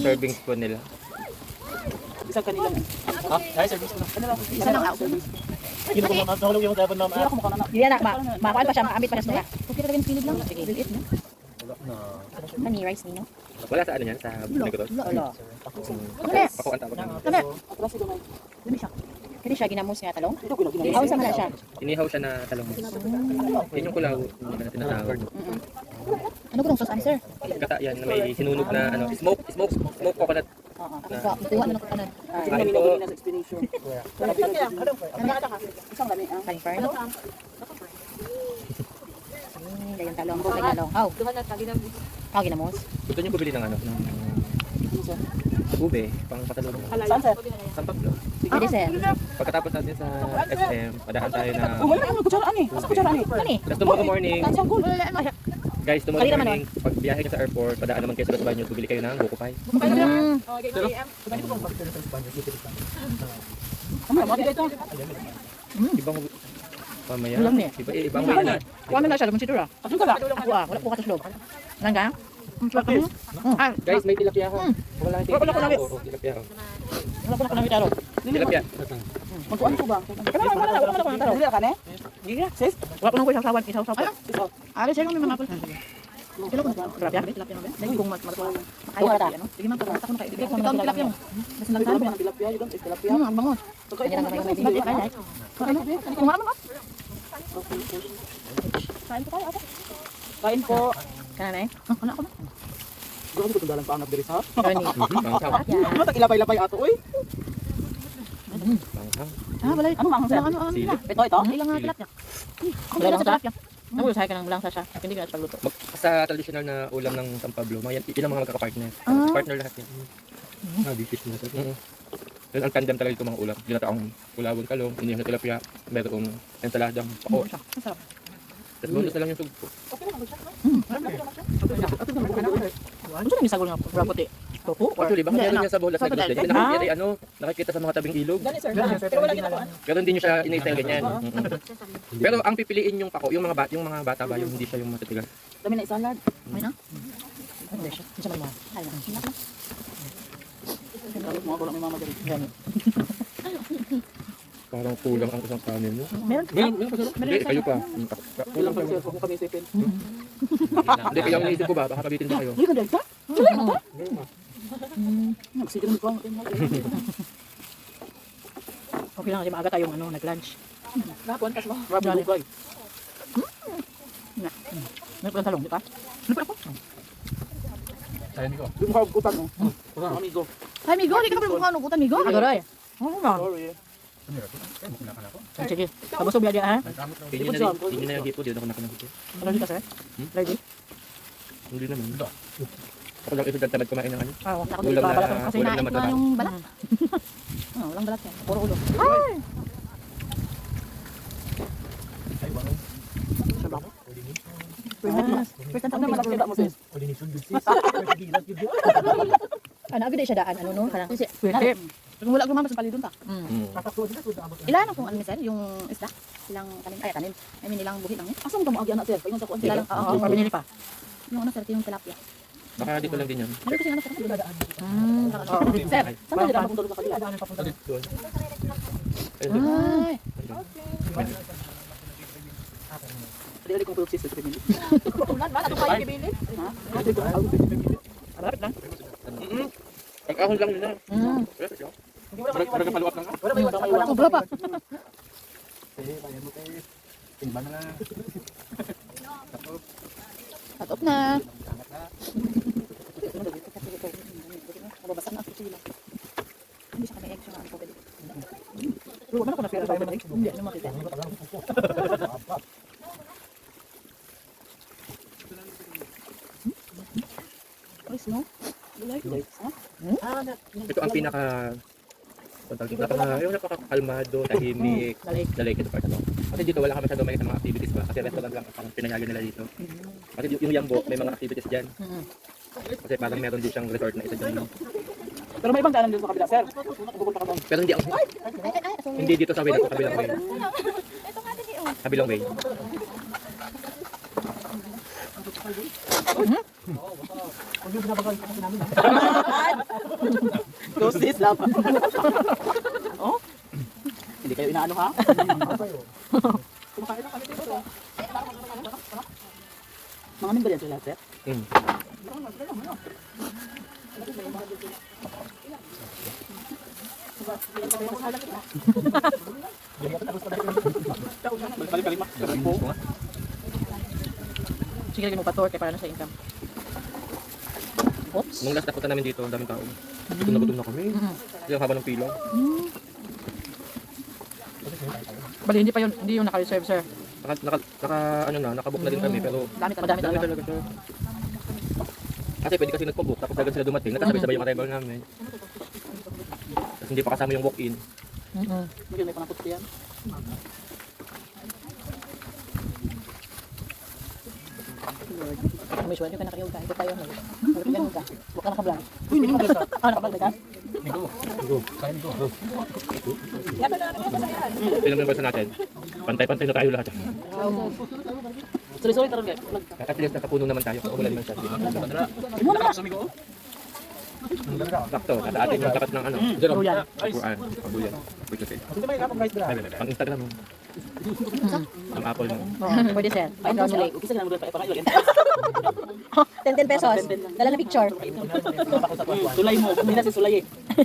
serving spoon nila. Isang kanila. Ha? Ay, service ko na. Isa lang ako. Hindi ko nahulog yung dapat na. Hindi ako mukha na. Hindi na, makakuan pa siya, makaambit pa siya. Okay talaga yung pilig lang. Sige. Liit na. Mani rice nino. Wala sa ano yan, sa negros. Wala. Pako ang tawag namin. Kana. Atras ito may. Dumi siya. Kini siya ginamos nga talong. Ito ginagawa. Aw sa man siya. Inihaw siya na talong. Yan yung kulaw na tinatawag. Ano ko sauce answer? Kata yan na may sinunog na ano, smoke coconut. Oo. Ikuha na ko kanan. Kami nagawin na sa explanation. Isang lami ah. Confirm. Dayon talong ko kay talong. Aw. Aw ginamos. Gusto niyo bumili ng ano, ng ube, pang patalong. Saan sir? Sampaglo. Pwede sir. Pagkatapos natin sa SM, padaan tayo na Wala na kutsaraan eh. Sa kutsaraan eh. Ani? just tomorrow morning. Sanggol. Guys, tomorrow Kalira man, morning, pag biyahe nyo sa airport, padaan naman kayo sa Los Baños, bibili kayo ng Buko Pie. Ano ba dito? Ibang pamaya. Ulam niya. Ibang way na. Kuha man na siya, lumunsi dura. Asun ka ba? Wala po katuslog. Nangga? Guys, may tilapia ako. Wala tayong Wala ko na, Oo, tilapia ako. Wala ko na kanang itaro. Tilapia. Magkuhan ko ba? Wala ko na Dili ka ne? Sis, wala ko nang kuya sasawan, isaw-saw. Isaw. Ari sir kami mga apple. Kilo ko na tilapia, tilapia mo ba? Dahil kung matuwa. Makayo ka ano? Sige man, ako na kayo. Ikaw ang tilapia mo. Basta lang Tilapia tayo. ng tilapia, yun is tilapia. Ang bango. Kanya lang may bibili ka dai. Kung ano mo? Kain ko tayo ako. Kain po. Kana na eh. Ano ako na? Grabe ko tundalan pa ang diri sa. Kani. Panghang. Ano tag ilapay-lapay ato oy? Panghang. Ah, wala. Ano mang sir? Ano? Sili. Ito ito. Ilang nga tilapia. Wala lang tilapia. Nabulo sa ka ng langsa siya. Hindi ka na pagluto. Sa traditional na ulam ng San Pablo, ilang mga magkakapartner. Partner lahat yan. Dishes na ito. Yun ang tandem talaga itong mga ulam. Ginataong kulawon kalong, inihang na tilapia, merong ensaladang pako. Masarap. Tapos bonus na lang yung sugpo. Ano sa misagol nga pura puti? Tofu? Actually, baka meron niya sa Bolas Sa Negros din. Bolas. Nakikita ay ano, nakikita sa mga tabing ilog. Pero wala ginagawa. Pero hindi niyo siya ini-style ganyan. Pero ang pipiliin yung pako, yung mga bata ba, yung hindi siya yung matitigas. Dami na isalad. May na? Hindi siya. Hindi siya man mahal. Ay, Mga kulang may mama diri. Gani. Parang kulang ang isang kanin mo. Meron? Meron pa. Hindi, kayo pa. Kulang pa sir kung kami second. Hindi, kaya ang naisip ko ba, baka kabitin ba kayo? Dili ka dali ka? Nagsigil mo ko. Okay lang kasi maaga tayong nag-lunch. Napon tas mo. Grabe lugay. May pala talong, di ba? Ano pa ako? Sayang ko. Yung mga utan mo. Amigo. Ay, migo, di ka pa mukha nukutan, migo. Agoray. Oo nga. Sorry. Sige, kabusog biya dia ha? Hindi na yung hipo, di na ako nakanagito. Allergy ka sir? Ready? Hindi naman. Ako lang ito tamad kumain ng ano. Ah, ako Ulam na- balat kasi ulam na naik na mataba. yung balat. Ah, walang balat yan. Puro ulo. Ay! First time Ano na man nakita mo sis? ano agad siya daan ano no kanang pwede kung wala gumamit sa palidon ta ilan kung ano sir yung isda ilang tanim ay tanim I mean ilang buhi lang eh Asa mo mo agi anak sir? Paingon sa kuan sila lang oo binili pa yung ano sir yung tilapia Baka dito lang din yan. ano kasi ano sir sir Saan ka dira mapunta sa kabila? Doon. ay Dili kong pulot sis sa kabila. tulan ba ato kayo gibili Ha? alapit lang Pag ahon lang nila. Marag paluwap lang ka. Wala may wala may wala. sobra pa Timba na lang. tatop na Mababasa na ako sila. hindi siya kami extra ano po pwede Pero wala ko na pera ba? hindi ano makita Guys, no? Ito ang pinaka yung napakakalmado, tahimik, na like ito part na to. Kasi dito wala ka masyadong makita mga activities ba? Kasi restaurant lang ang pinayagan nila dito. Kasi yung Yambo, may mga activities dyan. Kasi parang meron din siyang resort na isa dyan. Pero may ibang daanan dito sa kabila sir. Pupunta ka doon. Pero hindi dito sa way na to, kabilang way. Kabilang way. Huwag yung binabagal ko kasi namin. Close this love. Oh? Hindi kayo inaano ha? Kumakain lang kami dito. Mga amin ba yan sila, sir? Balik-balik ma. Sige, lagi mo pa-tour kaya para na sa income. Oops. Nung last napunta namin dito, ang daming tao. Gutom na kami. Kasi ang haba ng pila. Bali, hindi yung naka-reserve, sir. Nakabook na din kami, pero Madami dami talaga. talaga siya. Kasi pwede kasi nagpo-book, tapos agad sila dumating, nagkasabay-sabay yung arrival namin. Tapos hindi pa kasama yung walk-in. May panakot yan. May suwan yung ka nakayog ka. Ito tayo. Ganun ka. Huwag ka nakablog. Uy, hindi mo ka. Nakablog ka? Nico. Kain ko. Ilang members na natin. Pantay-pantay na tayo lahat. Sorry, taron kayo. At least nakapuno naman tayo kung wala naman siya. Sakto, tataatin yung takat ng ano. Duyan. Quran, pabuyan. Hindi may kapag rice bra. Ang Instagram mo. Ang Apple mo. Pwede, sir. Pwede mo nila. Kasi lang pa pa 10 pesos. Dala na picture. Sulay mo, hindi na si sulay eh.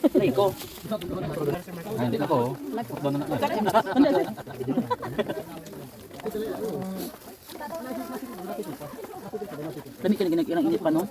Sulay ko. Ay, hindi ako. Doon na Dami ka na init pa no?